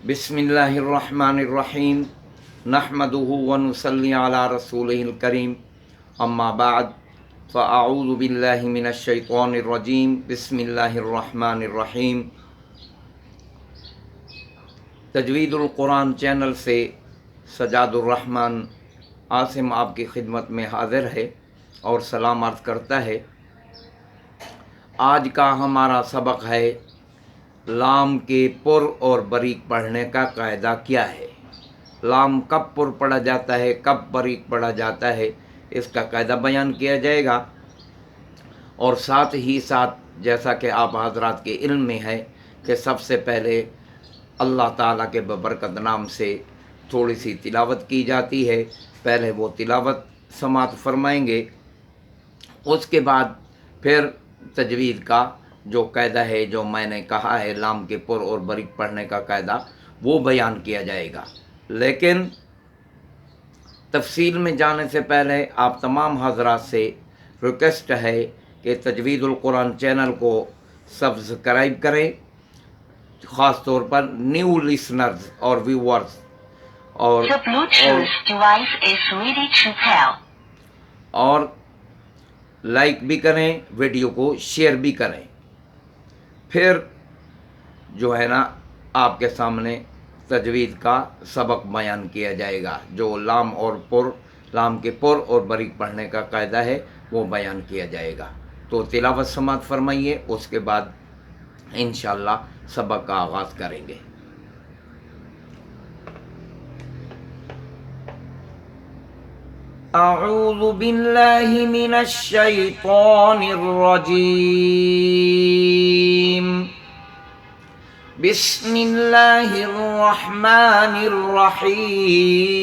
بسم اللہ الرحمن الرحیم نحمدہ ونصلی علی رسولہ الکریم اما بعد فاعوذ باللہ من الشیطان الرجیم بسم اللہ الرحمن الرحیم۔ تجوید القرآن چینل سے سجاد الرحمن عاصم آپ کی خدمت میں حاضر ہے اور سلام عرض کرتا ہے۔ آج کا ہمارا سبق ہے لام کے پر اور بریک پڑھنے کا قاعدہ کیا ہے۔ لام کب پر پڑھا جاتا ہے، کب بریک پڑھا جاتا ہے، اس کا قاعدہ بیان کیا جائے گا، اور ساتھ ہی ساتھ جیسا کہ آپ حضرات کے علم میں ہے کہ سب سے پہلے اللہ تعالیٰ کے ببرکت نام سے تھوڑی سی تلاوت کی جاتی ہے۔ پہلے وہ تلاوت سماعت فرمائیں گے، اس کے بعد پھر تجوید کا جو قاعدہ ہے، جو میں نے کہا ہے لام کے پر اور بریک پڑھنے کا قاعدہ، وہ بیان کیا جائے گا۔ لیکن تفصیل میں جانے سے پہلے آپ تمام حضرات سے ریکویسٹ ہے کہ تجوید القرآن چینل کو سبسکرائب کریں، خاص طور پر نیو لسنرز اور ویورز، اور The Bluetooth device is ready to pair. اور لائک بھی کریں، ویڈیو کو شیئر بھی کریں۔ پھر جو ہے نا آپ کے سامنے تجوید کا سبق بیان کیا جائے گا، جو لام کے پر اور بریک پڑھنے کا قاعدہ ہے وہ بیان کیا جائے گا۔ تو تلاوت سماعت فرمائیے، اس کے بعد انشاءاللہ سبق کا آغاز کریں گے۔ اعوذ باللہ من الشیطان الرجیم، بسم اللہ الرحمن الرحیم۔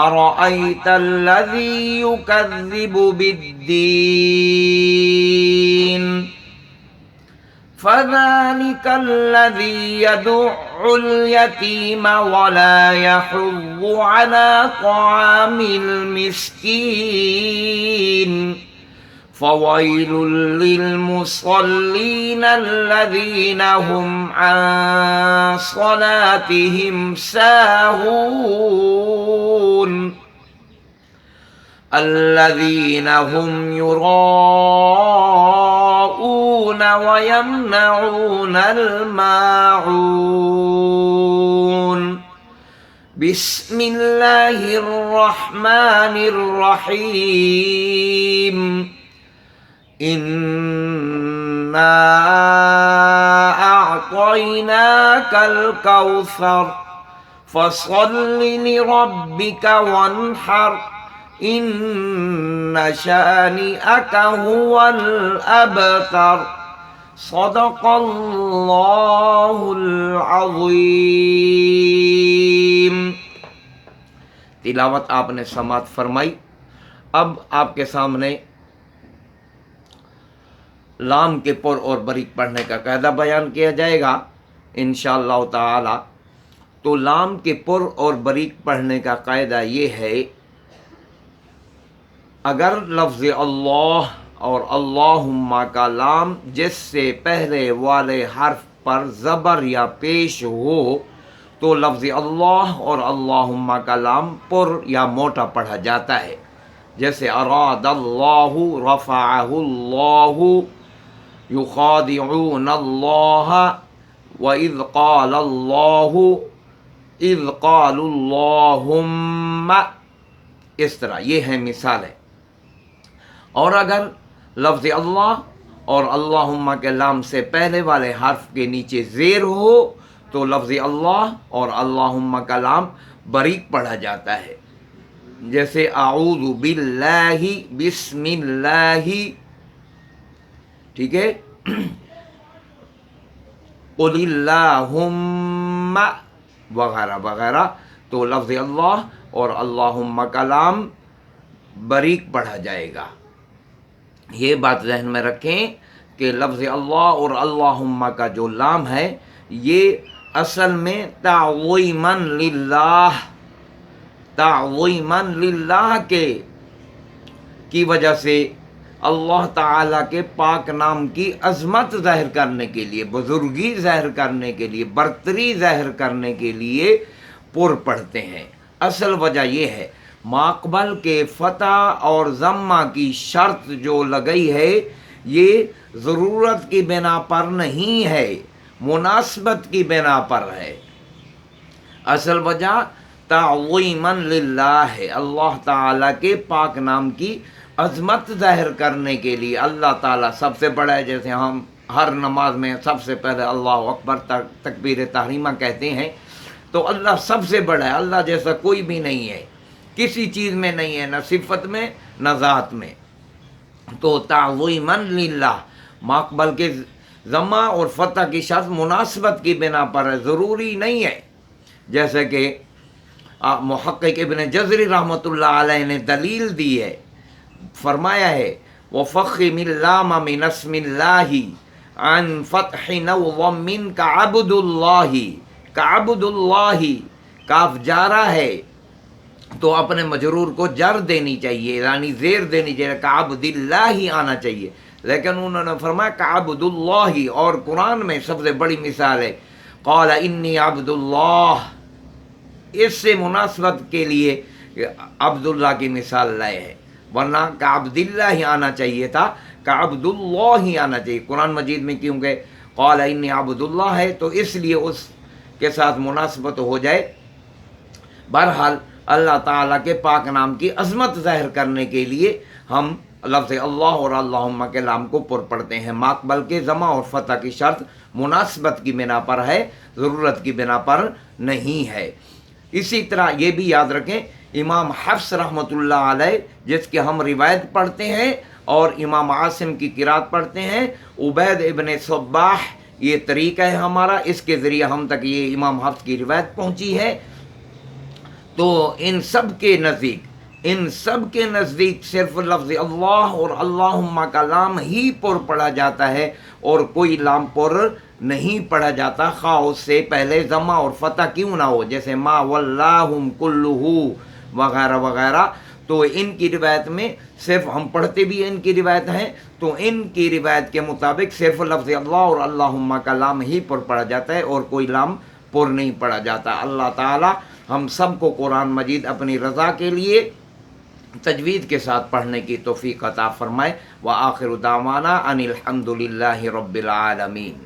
ارأیت الذی یکذب بالدین فذلك الذي يدع اليتيم ولا يحض على طعام المسكين فويل للمصلين الذين هم عن صلاتهم ساهون الذين هم يراءون ويمنعون الماعون۔ بسم اللہ الرحمن الرحیم۔ انا اعطیناک الکوثر فصل لربک وانحر ان شانئک هو الابتر۔ صدق اللہ العظیم۔ تلاوت آپ نے سماعت فرمائی۔ اب آپ کے سامنے لام کے پر اور بریک پڑھنے کا قاعدہ بیان کیا جائے گا انشاءاللہ تعالی۔ تو لام کے پر اور بریک پڑھنے کا قاعدہ یہ ہے، اگر لفظ اللہ اور اللہم کا لام جس سے پہلے والے حرف پر زبر یا پیش ہو تو لفظ اللہ اور اللہم کا لام پر یا موٹا پڑھا جاتا ہے، جیسے اراد اللہ، رفعہ اللہ، یخادعون اللہ، وَإِذْ قَالَ اللَّهُ اِذْ قَالُوا اللَّهُمَّ، اس طرح یہ ہے مثال ہے۔ اور اگر لفظ اللہ اور اللہم کے لام سے پہلے والے حرف کے نیچے زیر ہو تو لفظ اللہ اور اللہم کا لام بریک پڑھا جاتا ہے، جیسے اعوذ باللہ، بسم اللہ، ٹھیک ہے، قل اللہم وغیرہ وغیرہ۔ تو لفظ اللہ اور اللہم کا لام بریک پڑھا جائے گا۔ یہ بات ذہن میں رکھیں کہ لفظ اللہ اور اللہم کا جو لام ہے یہ اصل میں تعظیماً للہ کے کی وجہ سے اللہ تعالیٰ کے پاک نام کی عظمت ظاہر کرنے کے لیے، بزرگی ظاہر کرنے کے لیے، برتری ظاہر کرنے کے لیے پر پڑھتے ہیں۔ اصل وجہ یہ ہے ماقبل کے فتح اور ضمہ کی شرط جو لگئی ہے یہ ضرورت کی بنا پر نہیں ہے، مناسبت کی بنا پر ہے۔ اصل وجہ تعظیماً للہ ہے، اللہ تعالیٰ کے پاک نام کی عظمت ظاہر کرنے کے لیے۔ اللہ تعالیٰ سب سے بڑا ہے، جیسے ہم ہر نماز میں سب سے پہلے اللہ اکبر تکبیر تحریمہ کہتے ہیں، تو اللہ سب سے بڑا ہے، اللہ جیسا کوئی بھی نہیں ہے، کسی چیز میں نہیں ہے، نہ صفت میں نہ ذات میں۔ تو تعظیماً للہ ماقبل کے ضمہ اور فتح کی شرط مناسبت کی بنا پر ہے، ضروری نہیں ہے۔ جیسے کہ محقق ابن جزری رحمۃ اللہ علیہ نے دلیل دی ہے، فرمایا ہے وَفَخِّمِ اللَّامَ مِنَ اسْمِ اللَّهِ عَنْ فَتْحِ نَوْضَمٍ كَعَبْدُ اللَّهِ، کعبد اللہ، کاف جارہ ہے تو اپنے مجرور کو جر دینی چاہیے، یعنی زیر دینی چاہیے، کعبد اللہ آنا چاہیے، لیکن انہوں نے فرمایا کعبد اللہ، اور قرآن میں سب سے بڑی مثال ہے قال انی عبد اللہ، اس سے مناسبت کے لیے عبداللہ کی مثال لائے ہیں، ورنہ کعبد اللہ آنا چاہیے تھا، کعبد اللہ آنا چاہیے۔ قرآن مجید میں کیونکہ قال انی عبد اللہ ہے تو اس لیے اس کے ساتھ مناسبت ہو جائے۔ بہرحال اللہ تعالیٰ کے پاک نام کی عظمت ظاہر کرنے کے لیے ہم لفظ اللہ اور اللہم کے نام کو پر پڑھتے ہیں، ماقبل کے ضمہ اور فتح کی شرط مناسبت کی بنا پر ہے، ضرورت کی بنا پر نہیں ہے۔ اسی طرح یہ بھی یاد رکھیں امام حفص رحمۃ اللہ علیہ جس کے ہم روایت پڑھتے ہیں اور امام عاصم کی قرات پڑھتے ہیں، عبید ابن صباح یہ طریقہ ہے ہمارا، اس کے ذریعے ہم تک یہ امام حفص کی روایت پہنچی ہے۔ تو ان سب کے نزدیک صرف لفظ اللہ اور اللہم کا لام ہی پر پڑھا جاتا ہے اور کوئی لام پر نہیں پڑھا جاتا، خواہ اس سے پہلے ضمہ اور فتح کیوں نہ ہو، جیسے ما واللہم کلہ وغیرہ وغیرہ۔ تو ان کی روایت میں صرف ہم پڑھتے بھی ان کی روایت ہیں، تو ان کی روایت کے مطابق صرف لفظ اللہ اور اللہم کا لام ہی پر پڑھا جاتا ہے اور کوئی لام پر نہیں پڑھا جاتا۔ اللہ تعالی ہم سب کو قرآن مجید اپنی رضا کے لیے تجوید کے ساتھ پڑھنے کی توفیق عطا فرمائے۔ وآخر دعوانا ان الحمد للہ رب العالمین۔